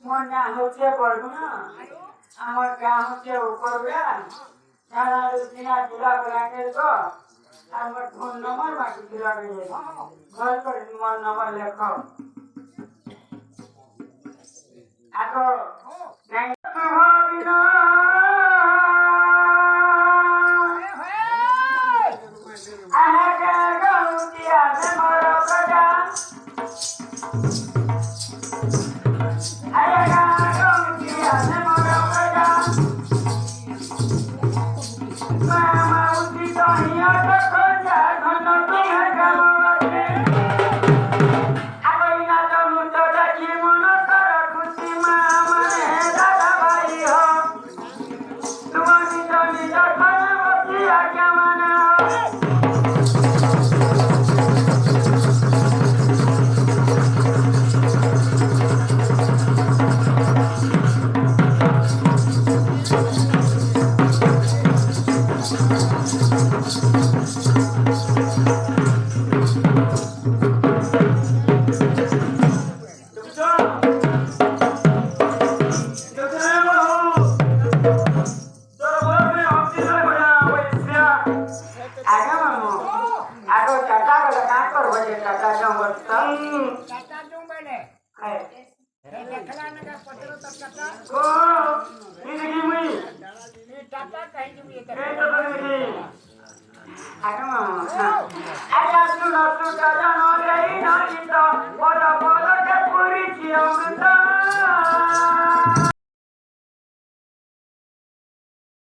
মনে হচ্ছে করবো না আমার গ্রাম হচ্ছে করবে যারা দিনা জেলা ব্যাংকের তো আমার ফোন নম্বর বাকি জেলা ঘর করে তোমার নম্বর লেখো এখন Agak sudah jalan dari nanti, bodoh-bodoh ke puri cium